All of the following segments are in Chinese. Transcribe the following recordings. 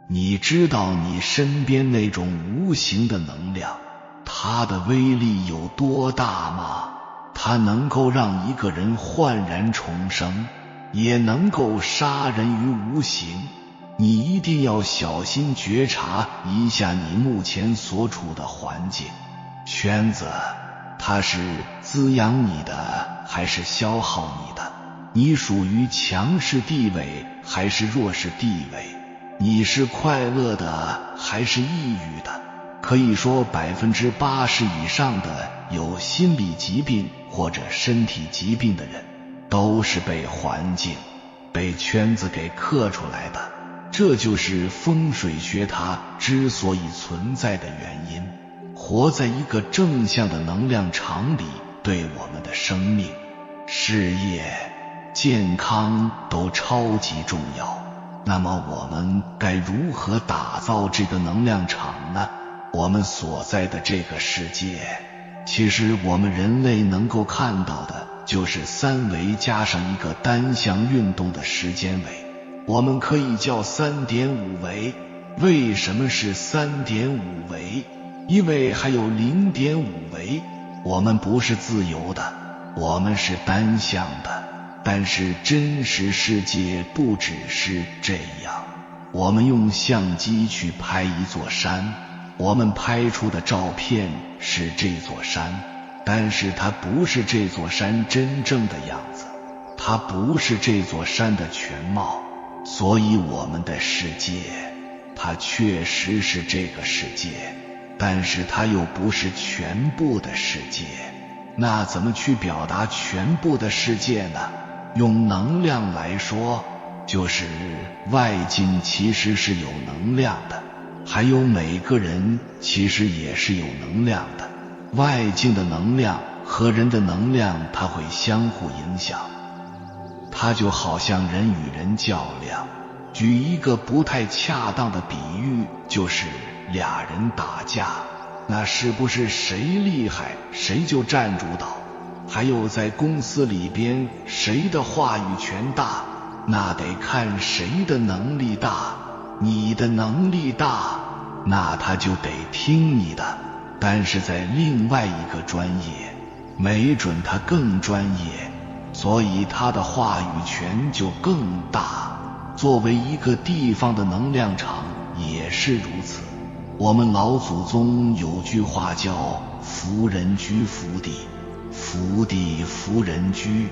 你知道你身边那种无形的能量，它的威力有多大吗？它能够让一个人焕然重生，也能够杀人于无形。你一定要小心觉察一下你目前所处的环境圈子，它是滋养你的还是消耗你的？你属于强势地位还是弱势地位？你是快乐的还是抑郁的？可以说80%以上的有心理疾病或者身体疾病的人，都是被环境、被圈子给刻出来的。这就是风水学它之所以存在的原因。活在一个正向的能量场里，对我们的生命、事业、健康都超级重要。那么我们该如何打造这个能量场呢？我们所在的这个世界，其实我们人类能够看到的就是3维加上一个单向运动的时间维，我们可以叫3.5维。为什么是3.5维？因为还有0.5维。我们不是自由的，我们是单向的。但是真实世界不只是这样。我们用相机去拍一座山，我们拍出的照片是这座山，但是它不是这座山真正的样子，它不是这座山的全貌。所以我们的世界，它确实是这个世界，但是它又不是全部的世界。那怎么去表达全部的世界呢？用能量来说，就是外境其实是有能量的，还有每个人其实也是有能量的。外境的能量和人的能量它会相互影响，它就好像人与人较量。举一个不太恰当的比喻，就是俩人打架，那是不是谁厉害谁就占主导？还有在公司里边，谁的话语权大，那得看谁的能力大。你的能力大，那他就得听你的。但是在另外一个专业，没准他更专业，所以他的话语权就更大。作为一个地方的能量场也是如此。我们老祖宗有句话叫福人居福地，福地福人居。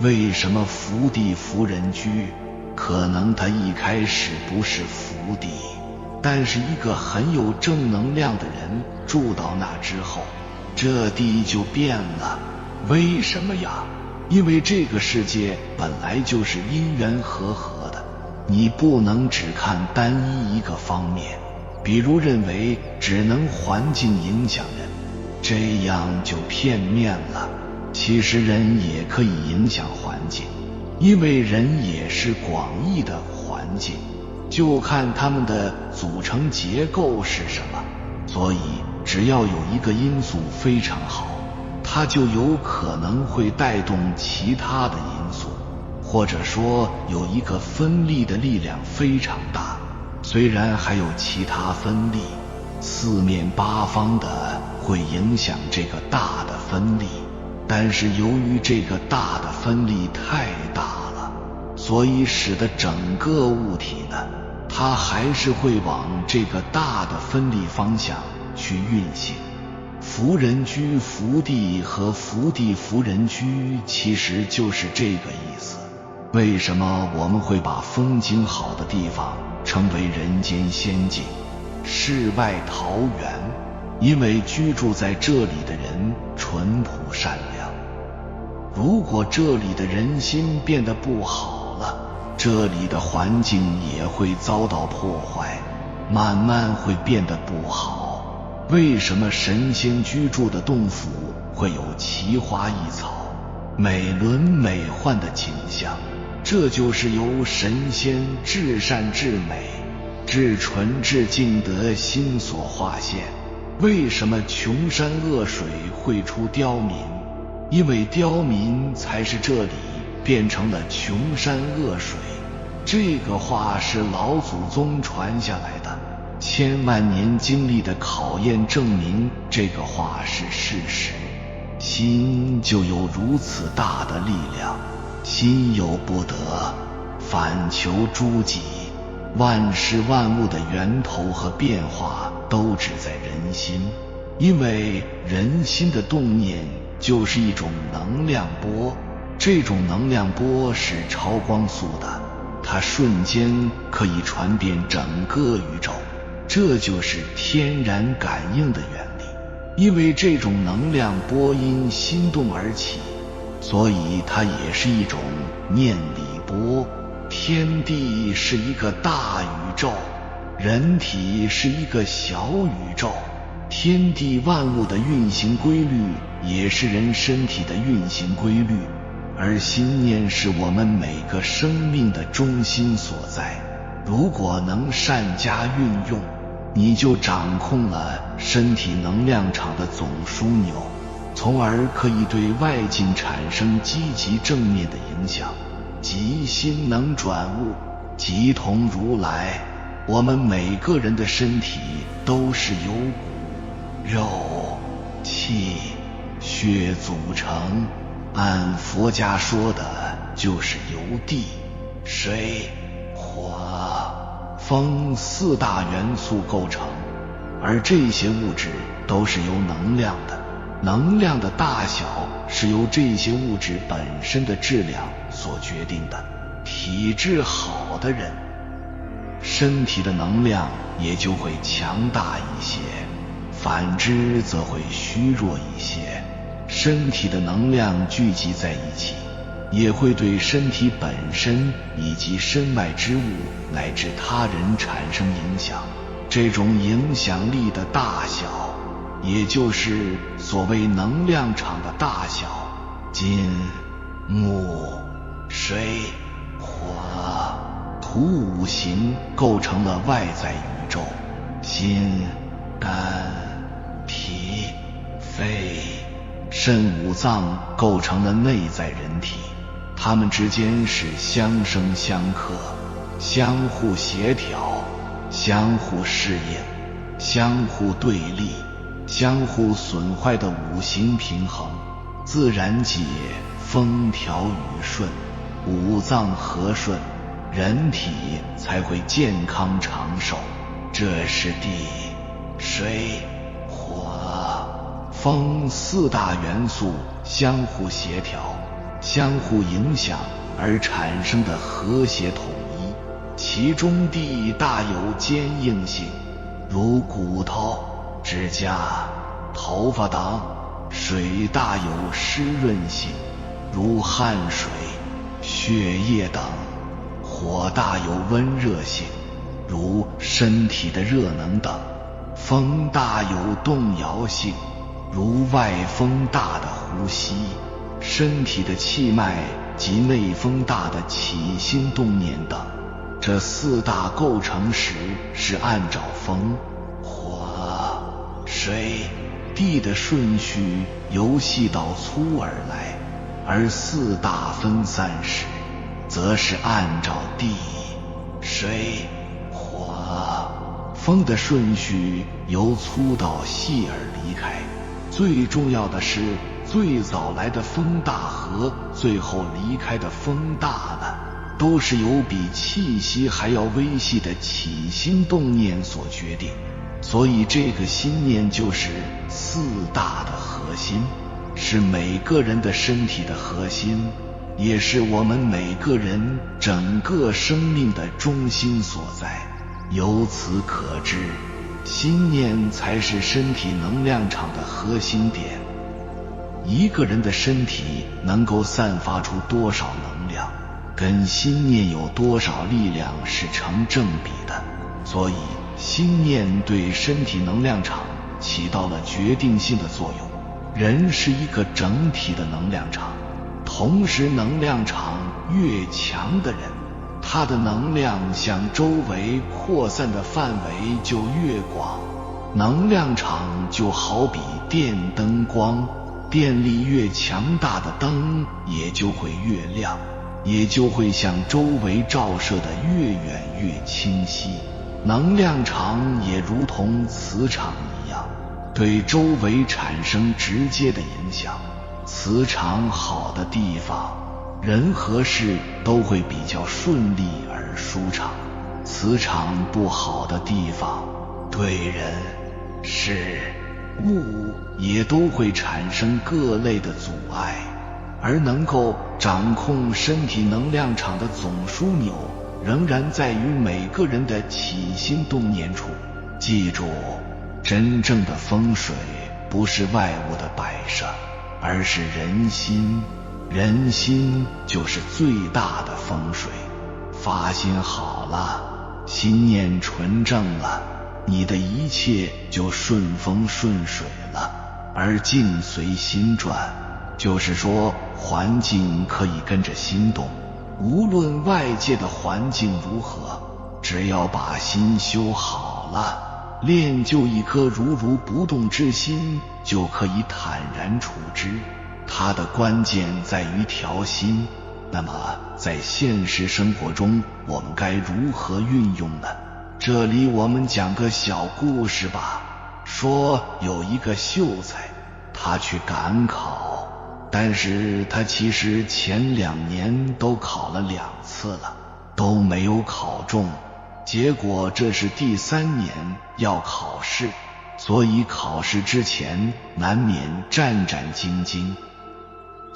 为什么福地福人居？可能他一开始不是福地，但是一个很有正能量的人住到那之后，这地就变了。为什么呀？因为这个世界本来就是因缘和合的，你不能只看单一一个方面，比如认为只能环境影响人，这样就片面了。其实人也可以影响环境，因为人也是广义的环境，就看它们的组成结构是什么。所以只要有一个因素非常好，它就有可能会带动其他的因素，或者说有一个分力的力量非常大。虽然还有其他分力，四面八方的会影响这个大的分力，但是由于这个大的分力太大了，所以使得整个物体呢，它还是会往这个大的分力方向去运行。福人居福地和福地福人居其实就是这个意思。为什么我们会把风景好的地方称为人间仙境、世外桃源？因为居住在这里的人淳朴善良。如果这里的人心变得不好了，这里的环境也会遭到破坏，慢慢会变得不好。为什么神仙居住的洞府会有奇花异草、美轮美奂的景象？这就是由神仙至善至美、至纯至净的心所化现。为什么穷山恶水会出刁民？因为刁民才是这里变成了穷山恶水。这个话是老祖宗传下来的，千万年经历的考验证明这个话是事实。心就有如此大的力量，心有不得，反求诸己。万事万物的源头和变化都只在人心，因为人心的动念就是一种能量波，这种能量波是超光速的，它瞬间可以传遍整个宇宙，这就是天然感应的原理。因为这种能量波因心动而起，所以它也是一种念力波。天地是一个大宇宙，人体是一个小宇宙，天地万物的运行规律也是人身体的运行规律，而心念是我们每个生命的中心所在。如果能善加运用，你就掌控了身体能量场的总枢纽，从而可以对外境产生积极正面的影响。即心能转物，即同如来。我们每个人的身体都是由骨、肉、气、血组成，按佛家说的就是由地、水、火、风四大元素构成，而这些物质都是由能量的，能量的大小是由这些物质本身的质量所决定的。体质好的人，身体的能量也就会强大一些，反之则会虚弱一些。身体的能量聚集在一起，也会对身体本身以及身外之物乃至他人产生影响。这种影响力的大小，也就是所谓能量场的大小，金、木、水、火、土五行构成了外在宇宙，心、肝、脾、肺、肾五脏构成了内在人体，它们之间是相生相克，相互协调，相互适应，相互对立，相互损坏的五行平衡。自然界风调雨顺，五脏和顺，人体才会健康长寿。这是地、水、火、风四大元素相互协调、相互影响而产生的和谐统一。其中地大有坚硬性，如骨头、指甲、头发等；水大有湿润性，如汗水、血液等；火大有温热性，如身体的热能等；风大有动摇性，如外风大的呼吸，身体的气脉及内风大的起心动念等。这四大构成时是按照风、火、水、地的顺序由细到粗而来，而四大分散时则是按照地、水、火、风的顺序由粗到细而离开。最重要的是，最早来的风大和最后离开的风大呢，都是由比气息还要微细的起心动念所决定。所以这个心念就是四大的核心，是每个人的身体的核心，也是我们每个人整个生命的中心所在。由此可知，心念才是身体能量场的核心点。一个人的身体能够散发出多少能量，跟心念有多少力量是成正比的。所以心念对身体能量场起到了决定性的作用。人是一个整体的能量场，同时能量场越强的人，他的能量向周围扩散的范围就越广。能量场就好比电灯光，电力越强大的灯也就会越亮。也就会向周围照射的越远越清晰。能量场也如同磁场一样，对周围产生直接的影响。磁场好的地方，人和事都会比较顺利而舒畅；磁场不好的地方，对人、事、物也都会产生各类的阻碍。而能够掌控身体能量场的总枢纽，仍然在于每个人的起心动念处。记住，真正的风水不是外物的摆设，而是人心。人心就是最大的风水。发心好了，心念纯正了，你的一切就顺风顺水了。而境随心转，就是说环境可以跟着心动，无论外界的环境如何，只要把心修好了，练就一颗如如不动之心，就可以坦然处之。它的关键在于调心。那么在现实生活中，我们该如何运用呢？这里我们讲个小故事吧。说有一个秀才，他去赶考，但是他其实前2年都考了2次了，都没有考中。结果这是第3年要考试，所以考试之前难免战战兢兢。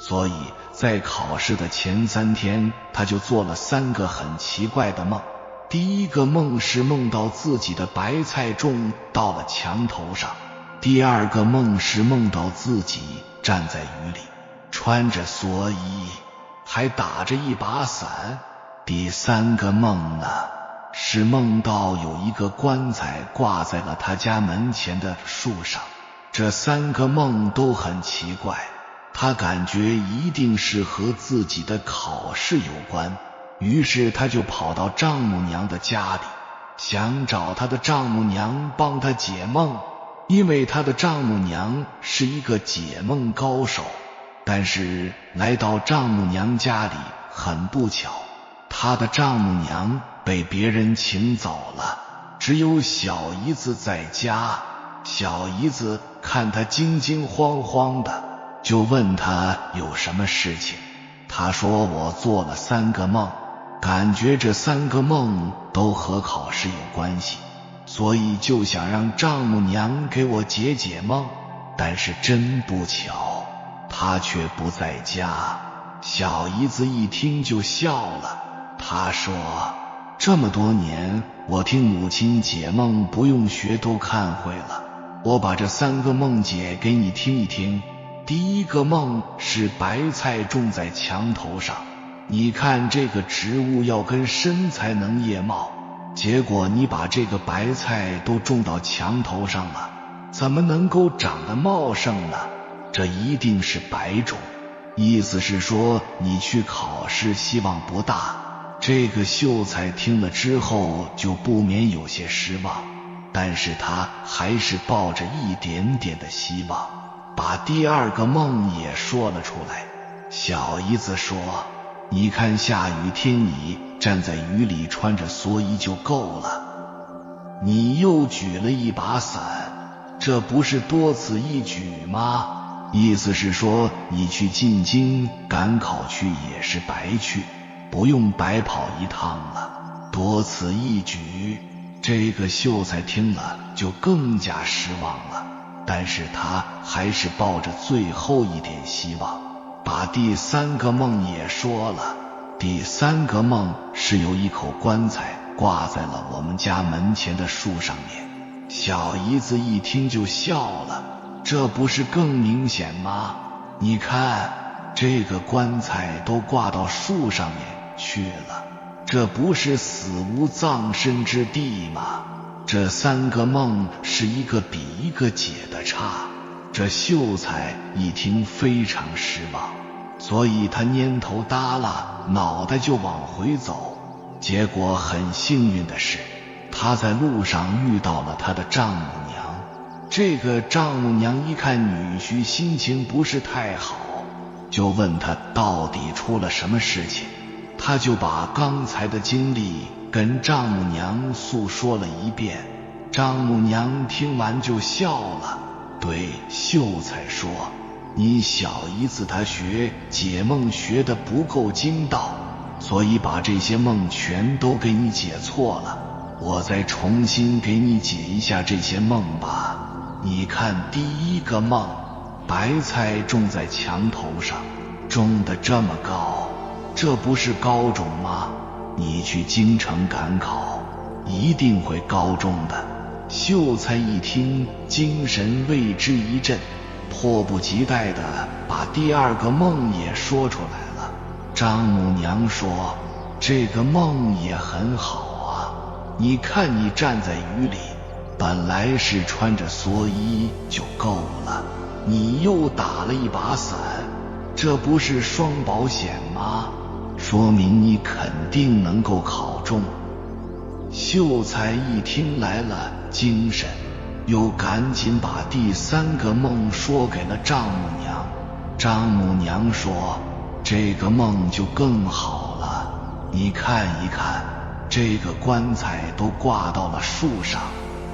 所以在考试的前3天，他就做了3个很奇怪的梦。第一个梦是梦到自己的白菜种到了墙头上。第二个梦是梦到自己站在雨里，穿着蓑衣，还打着一把伞。第3个梦呢，是梦到有一个棺材挂在了他家门前的树上。这3个梦都很奇怪，他感觉一定是和自己的考试有关，于是他就跑到丈母娘的家里，想找他的丈母娘帮他解梦。因为他的丈母娘是一个解梦高手。但是来到丈母娘家里，很不巧，他的丈母娘被别人请走了，只有小姨子在家。小姨子看他惊惊慌慌的，就问他有什么事情。他说，我做了3个梦，感觉这3个梦都和考试有关系，所以就想让丈母娘给我解解梦。但是真不巧，她却不在家。小姨子一听就笑了，她说，这么多年我听母亲解梦不用学都看会了，我把这3个梦解给你听一听。第一个梦是白菜种在墙头上，你看这个植物要根深才能叶茂，结果你把这个白菜都种到墙头上了，怎么能够长得茂盛呢？这一定是白种。意思是说你去考试希望不大。这个秀才听了之后就不免有些失望，但是他还是抱着一点点的希望，把第2个梦也说了出来。小姨子说，你看下雨天你站在雨里穿着蓑衣就够了，你又举了一把伞，这不是多此一举吗？意思是说你去进京赶考去也是白去，不用白跑一趟了，多此一举。这个秀才听了就更加失望了，但是他还是抱着最后一点希望，把第3个梦也说了。第3个梦是有一口棺材挂在了我们家门前的树上面。小姨子一听就笑了，这不是更明显吗？你看这个棺材都挂到树上面去了，这不是死无葬身之地吗？这3个梦是一个比一个解的差。这秀才一听非常失望，所以他蔫头耷拉脑袋就往回走。结果很幸运的是，他在路上遇到了他的丈母娘。这个丈母娘一看女婿心情不是太好，就问他到底出了什么事情。他就把刚才的经历跟丈母娘诉说了一遍。丈母娘听完就笑了，对秀才说：“你小姨子她学解梦学得不够精到，所以把这些梦全都给你解错了。我再重新给你解一下这些梦吧。你看第一个梦，白菜种在墙头上，种得这么高，这不是高中吗？你去京城赶考，一定会高中的。”秀才一听，精神为之一振，迫不及待地把第二个梦也说出来了。丈母娘说：“这个梦也很好啊，你看你站在雨里，本来是穿着蓑衣就够了，你又打了一把伞，这不是双保险吗？说明你肯定能够考中。”秀才一听来了精神，又赶紧把第三个梦说给了丈母娘。丈母娘说：“这个梦就更好了，你看一看，这个棺材都挂到了树上，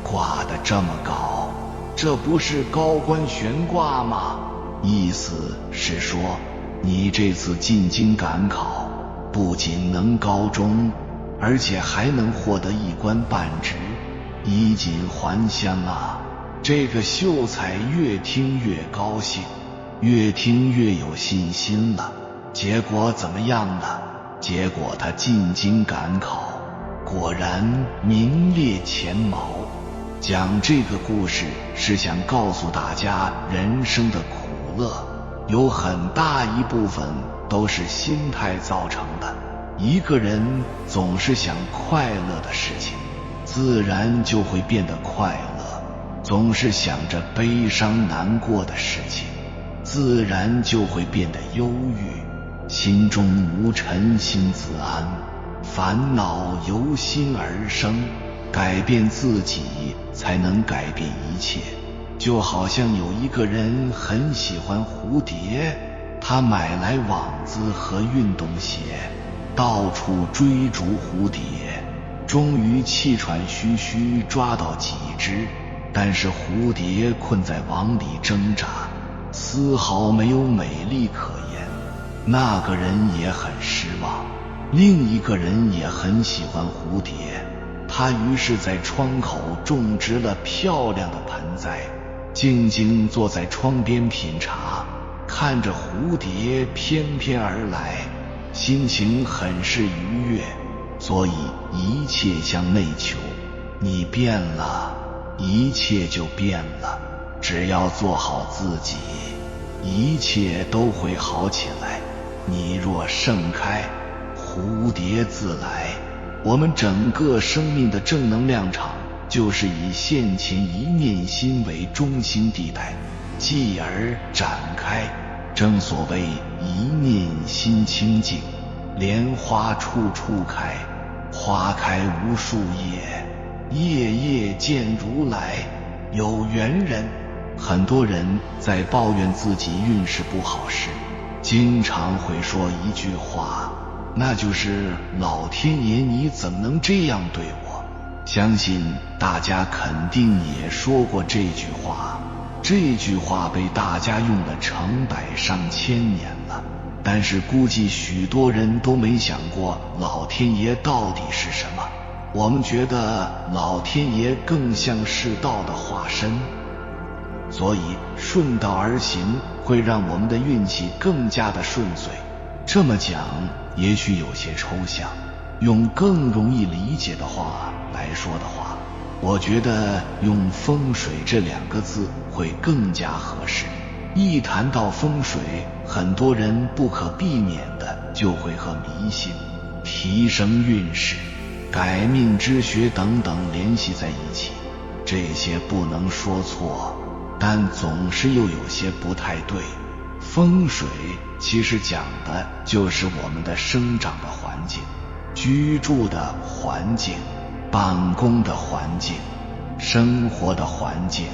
挂得这么高，这不是高官悬挂吗？意思是说，你这次进京赶考，不仅能高中，而且还能获得一官半职，衣锦还乡啊！”这个秀才越听越高兴，越听越有信心了。结果怎么样呢？结果他进京赶考，果然名列前茅。讲这个故事是想告诉大家，人生的苦乐有很大一部分都是心态造成的。一个人总是想快乐的事情，自然就会变得快乐；总是想着悲伤难过的事情，自然就会变得忧郁。心中无尘心自安，烦恼由心而生。改变自己才能改变一切。就好像有一个人很喜欢蝴蝶，他买来网子和运动鞋，到处追逐蝴蝶，终于气喘吁吁抓到几只，但是蝴蝶困在网里挣扎，丝毫没有美丽可言。那个人也很失望。另一个人也很喜欢蝴蝶，他于是在窗口种植了漂亮的盆栽，静静坐在窗边品茶，看着蝴蝶翩翩而来，心情很是愉悦。所以一切向内求，你变了，一切就变了。只要做好自己，一切都会好起来。你若盛开，蝴蝶自来。我们整个生命的正能量场就是以现前一念心为中心地带，继而展开。正所谓一念心清净，莲花处处开，花开无数叶，夜夜见如来。有缘人，很多人在抱怨自己运势不好时，经常会说一句话，那就是老天爷你怎么能这样对我？相信大家肯定也说过这句话，这句话被大家用了成百上千年了，但是估计许多人都没想过老天爷到底是什么。我们觉得老天爷更像是道的化身，所以顺道而行会让我们的运气更加的顺遂。这么讲也许有些抽象，用更容易理解的话来说的话，我觉得用风水这两个字会更加合适。一谈到风水，很多人不可避免的就会和迷信、提升运势、改命之学等等联系在一起。这些不能说错，但总是又有些不太对。风水其实讲的就是我们的生长的环境、居住的环境、办公的环境、生活的环境。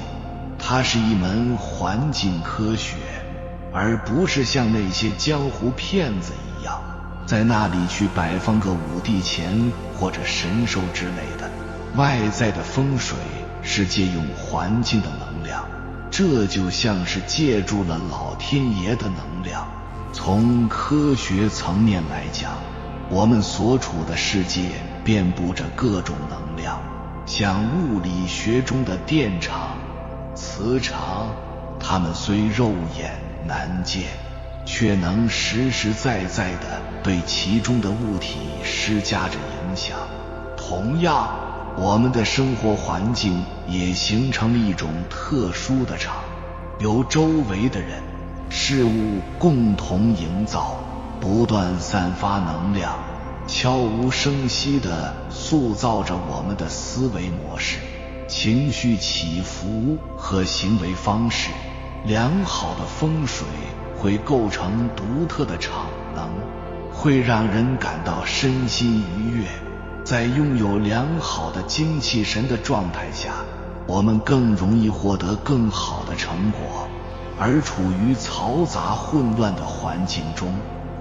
它是一门环境科学，而不是像那些江湖骗子一样在那里去摆放个五帝钱或者神兽之类的。外在的风水是借用环境的能量，这就像是借助了老天爷的能量。从科学层面来讲，我们所处的世界遍布着各种能量，像物理学中的电场、磁场，它们虽肉眼难见，却能实实在在地对其中的物体施加着影响。同样，我们的生活环境也形成了一种特殊的场，由周围的人、事物共同营造，不断散发能量，悄无声息地塑造着我们的思维模式、情绪起伏和行为方式。良好的风水会构成独特的场能，会让人感到身心愉悦。在拥有良好的精气神的状态下，我们更容易获得更好的成果。而处于嘈杂混乱的环境中，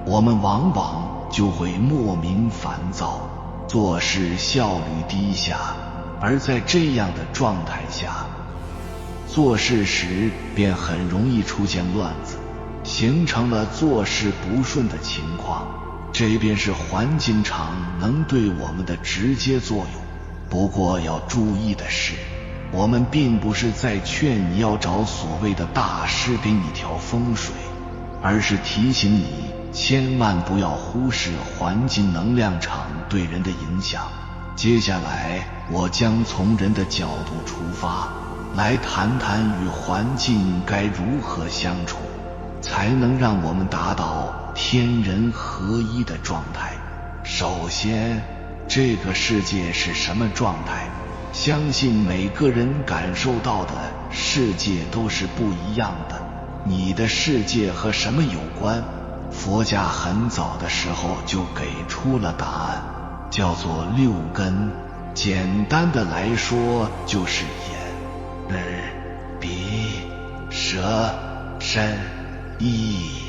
我们往往就会莫名烦躁，做事效率低下。而在这样的状态下，做事时便很容易出现乱子，形成了做事不顺的情况。这便是环境场能对我们的直接作用。不过要注意的是，我们并不是在劝你要找所谓的大师给你调风水，而是提醒你千万不要忽视环境能量场对人的影响。接下来我将从人的角度出发，来谈谈与环境该如何相处，才能让我们达到天人合一的状态。首先，这个世界是什么状态？相信每个人感受到的世界都是不一样的。你的世界和什么有关？佛家很早的时候就给出了答案，叫做六根。简单的来说，就是眼、耳、鼻、舌、身、意。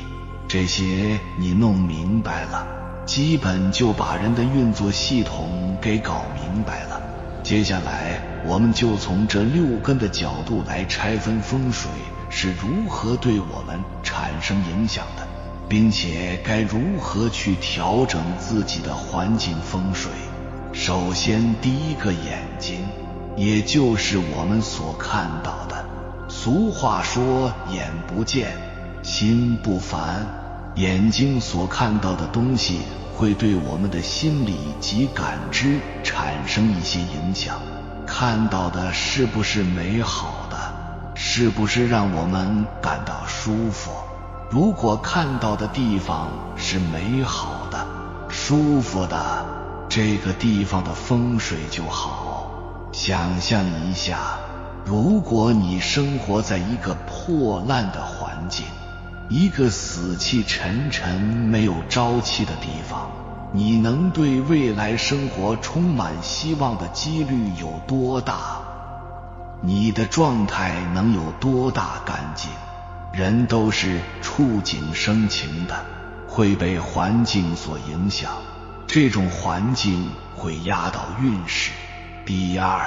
这些你弄明白了，基本就把人的运作系统给搞明白了。接下来我们就从这六根的角度来拆分风水是如何对我们产生影响的，并且该如何去调整自己的环境风水。首先，第一个眼睛，也就是我们所看到的。俗话说，眼不见心不烦。眼睛所看到的东西会对我们的心理及感知产生一些影响。看到的是不是美好的？是不是让我们感到舒服？如果看到的地方是美好的、舒服的，这个地方的风水就好。想象一下，如果你生活在一个破烂的环境，一个死气沉沉、没有朝气的地方，你能对未来生活充满希望的几率有多大？你的状态能有多大干净？人都是触景生情的，会被环境所影响，这种环境会压倒运势。第二，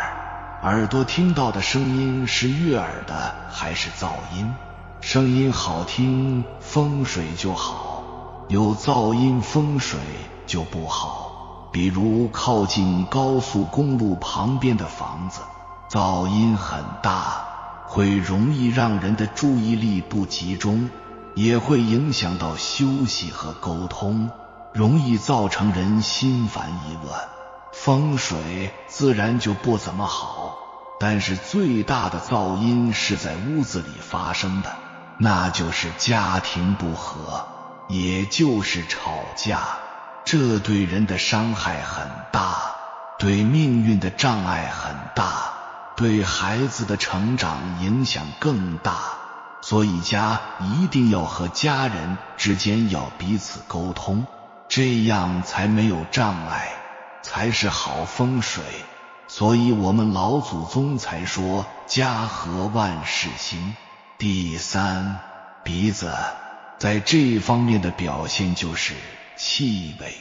耳朵听到的声音是悦耳的还是噪音？声音好听，风水就好；有噪音，风水就不好。比如靠近高速公路旁边的房子，噪音很大，会容易让人的注意力不集中，也会影响到休息和沟通，容易造成人心烦意乱，风水自然就不怎么好。但是最大的噪音是在屋子里发生的，那就是家庭不和，也就是吵架。这对人的伤害很大，对命运的障碍很大，对孩子的成长影响更大。所以家一定要和家人之间要彼此沟通，这样才没有障碍，才是好风水。所以我们老祖宗才说家和万事兴。第三，鼻子在这方面的表现就是气味，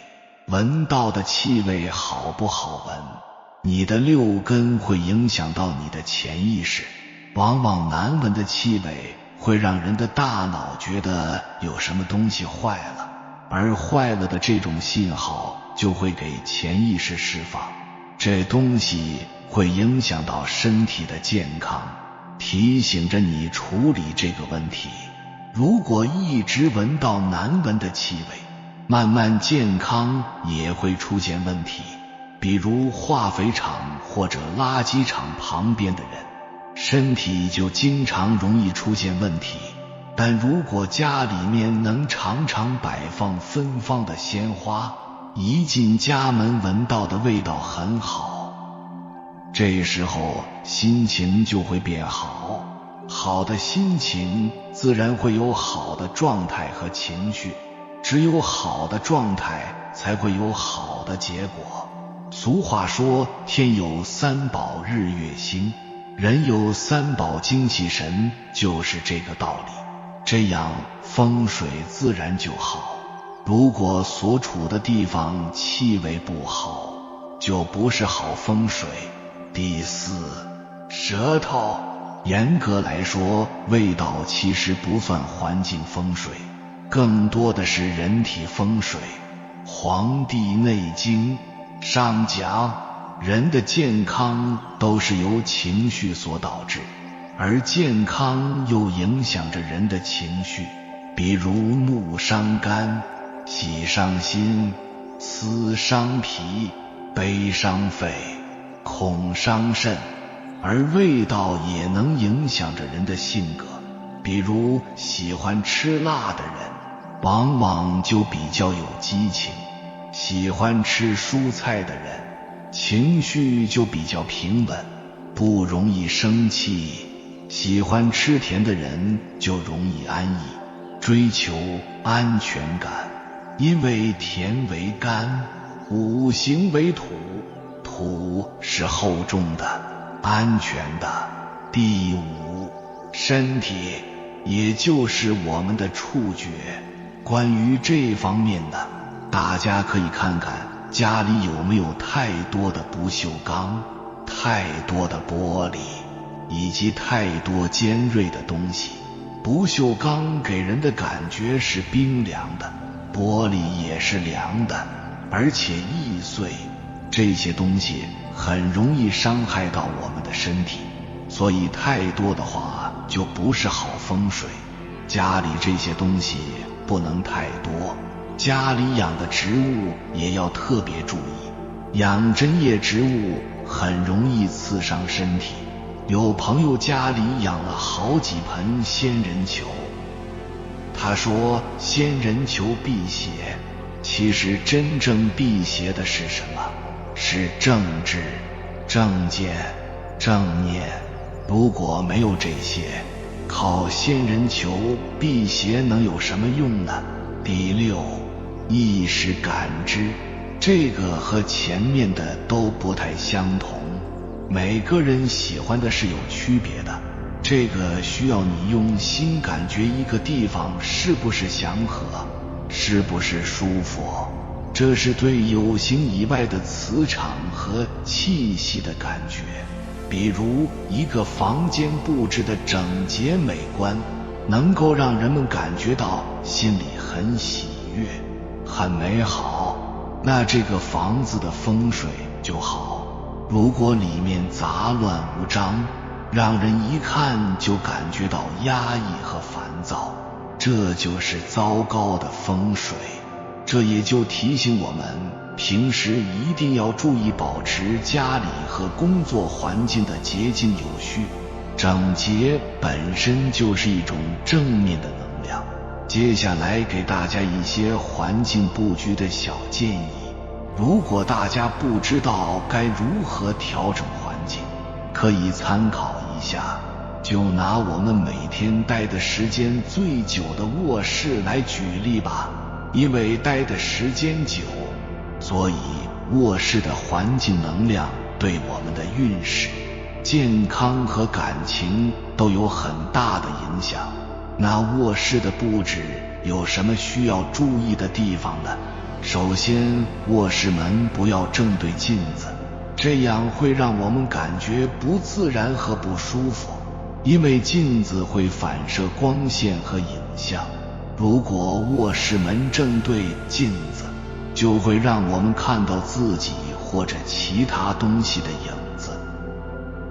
闻到的气味好不好闻，你的六根会影响到你的潜意识。往往难闻的气味会让人的大脑觉得有什么东西坏了，而坏了的这种信号就会给潜意识释放，这东西会影响到身体的健康，提醒着你处理这个问题。如果一直闻到难闻的气味，慢慢健康也会出现问题。比如化肥厂或者垃圾场旁边的人，身体就经常容易出现问题。但如果家里面能常常摆放芬芳的鲜花，一进家门闻到的味道很好，这时候心情就会变好，好的心情自然会有好的状态和情绪，只有好的状态才会有好的结果。俗话说天有三宝日月星，人有三宝精气神，就是这个道理。这样风水自然就好。如果所处的地方气味不好，就不是好风水。第四，舌头。严格来说，味道其实不算环境风水，更多的是人体风水。黄帝内经上讲，人的健康都是由情绪所导致，而健康又影响着人的情绪。比如怒伤肝，喜伤心，思伤脾，悲伤肺，恐伤肾。而味道也能影响着人的性格，比如喜欢吃辣的人往往就比较有激情，喜欢吃蔬菜的人情绪就比较平稳，不容易生气。喜欢吃甜的人就容易安逸，追求安全感。因为甜为甘，五行为土，土是厚重的，安全的。第五，身体，也就是我们的触觉。关于这方面的，大家可以看看家里有没有太多的不锈钢，太多的玻璃，以及太多尖锐的东西。不锈钢给人的感觉是冰凉的，玻璃也是凉的，而且易碎。这些东西很容易伤害到我们的身体，所以太多的话就不是好风水。家里这些东西不能太多，家里养的植物也要特别注意，养针叶植物很容易刺伤身体。有朋友家里养了好几盆仙人球，他说仙人球辟邪，其实真正辟邪的是什么？是正治、正见、正念。如果没有这些，靠仙人球辟邪能有什么用呢？第六，意识感知，这个和前面的都不太相同，每个人喜欢的是有区别的，这个需要你用心感觉一个地方是不是祥和，是不是舒服，这是对有形以外的磁场和气息的感觉。比如一个房间布置的整洁美观，能够让人们感觉到心里很喜悦，很美好，那这个房子的风水就好。如果里面杂乱无章，让人一看就感觉到压抑和烦躁，这就是糟糕的风水。这也就提醒我们，平时一定要注意保持家里和工作环境的洁净有序。整洁本身就是一种正面的能量。接下来给大家一些环境布局的小建议，如果大家不知道该如何调整环境，可以参考一下。就拿我们每天待的时间最久的卧室来举例吧，因为待的时间久，所以卧室的环境能量对我们的运势、健康和感情都有很大的影响。那卧室的布置有什么需要注意的地方呢？首先，卧室门不要正对镜子，这样会让我们感觉不自然和不舒服，因为镜子会反射光线和影像。如果卧室门正对镜子，就会让我们看到自己或者其他东西的影子，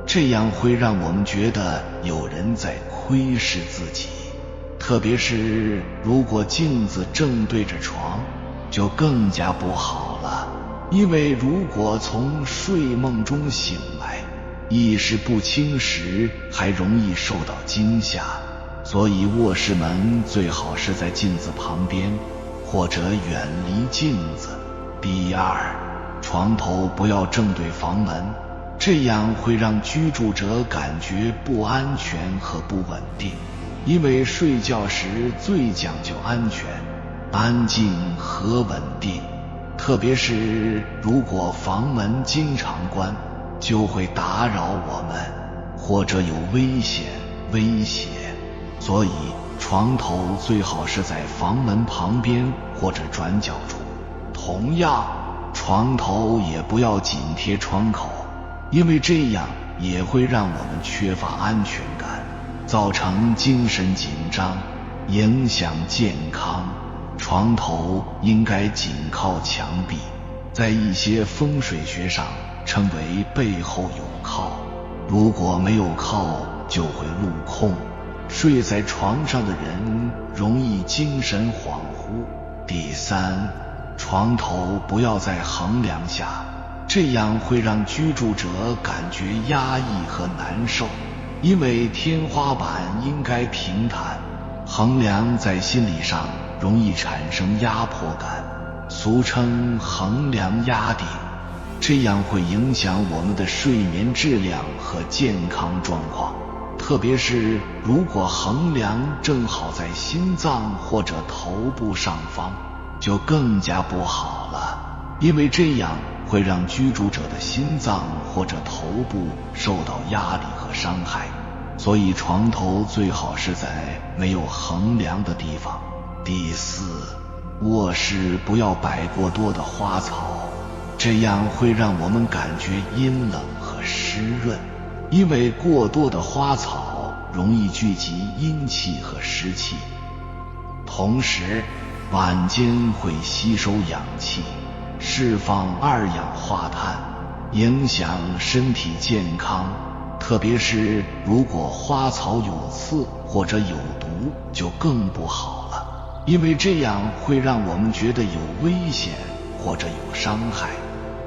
这样会让我们觉得有人在窥视自己。特别是如果镜子正对着床，就更加不好了，因为如果从睡梦中醒来，意识不清时还容易受到惊吓，所以卧室门最好是在镜子旁边，或者远离镜子。第二，床头不要正对房门，这样会让居住者感觉不安全和不稳定，因为睡觉时最讲究安全、安静和稳定，特别是如果房门经常关，就会打扰我们，或者有危险、威胁，所以床头最好是在房门旁边或者转角处。同样，床头也不要紧贴窗口，因为这样也会让我们缺乏安全感，造成精神紧张，影响健康。床头应该紧靠墙壁，在一些风水学上称为背后有靠，如果没有靠就会路空，睡在床上的人容易精神恍惚。第三，床头不要在横梁下，这样会让居住者感觉压抑和难受，因为天花板应该平坦，横梁在心理上容易产生压迫感，俗称横梁压顶，这样会影响我们的睡眠质量和健康状况。特别是如果横梁正好在心脏或者头部上方，就更加不好了，因为这样会让居住者的心脏或者头部受到压力和伤害，所以床头最好是在没有横梁的地方。第四，卧室不要摆过多的花草，这样会让我们感觉阴冷和湿润，因为过多的花草容易聚集阴气和湿气，同时晚间会吸收氧气，释放二氧化碳，影响身体健康。特别是如果花草有刺或者有毒，就更不好了，因为这样会让我们觉得有危险或者有伤害。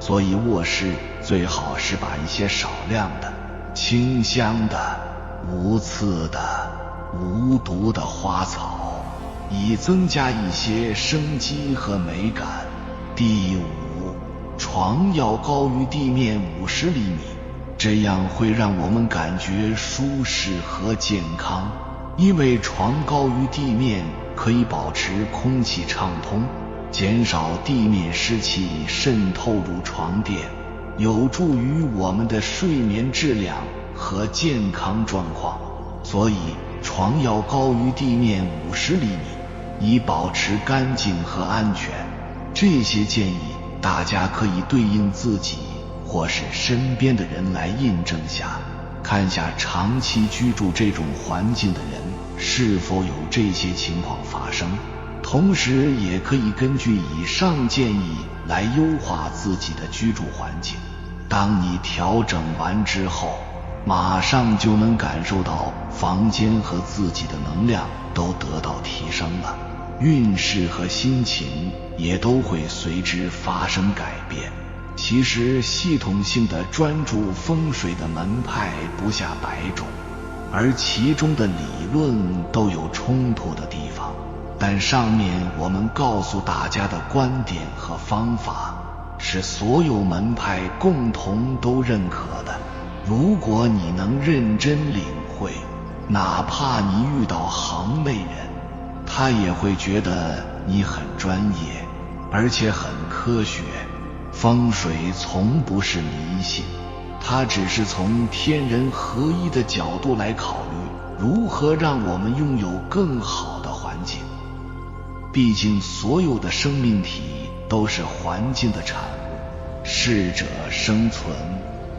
所以卧室最好是把一些少量的、清香的、无刺的、无毒的花草，以增加一些生机和美感。第五，床要高于地面50厘米，这样会让我们感觉舒适和健康，因为床高于地面可以保持空气畅通，减少地面湿气渗透入床垫，有助于我们的睡眠质量和健康状况。所以床要高于地面50厘米，以保持干净和安全。这些建议大家可以对应自己或是身边的人来印证下，看下长期居住这种环境的人是否有这些情况发生，同时也可以根据以上建议来优化自己的居住环境。当你调整完之后，马上就能感受到房间和自己的能量都得到提升了，运势和心情也都会随之发生改变。其实系统性的专注风水的门派不下100种，而其中的理论都有冲突的地方，但上面我们告诉大家的观点和方法是所有门派共同都认可的。如果你能认真领会，哪怕你遇到行内人，他也会觉得你很专业，而且很科学。风水从不是迷信，它只是从天人合一的角度来考虑如何让我们拥有更好的环境。毕竟所有的生命体都是环境的产物，适者生存。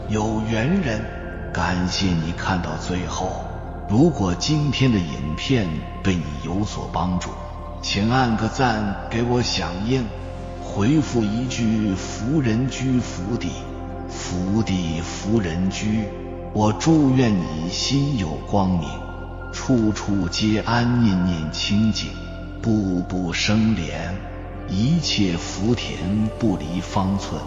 有缘人，感谢你看到最后。如果今天的影片对你有所帮助，请按个赞给我响应，回复一句福人居福地，福地福人居。我祝愿你心有光明，处处皆安，念念清净，步步生莲，一切福田不离方寸，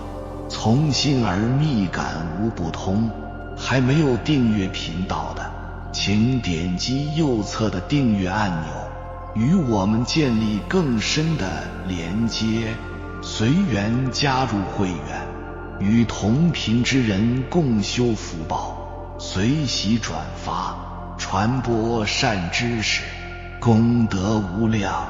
从心而密感无不通。还没有订阅频道的，请点击右侧的订阅按钮，与我们建立更深的连接，随缘加入会员，与同频之人共修福报，随喜转发，传播善知识，功德无量。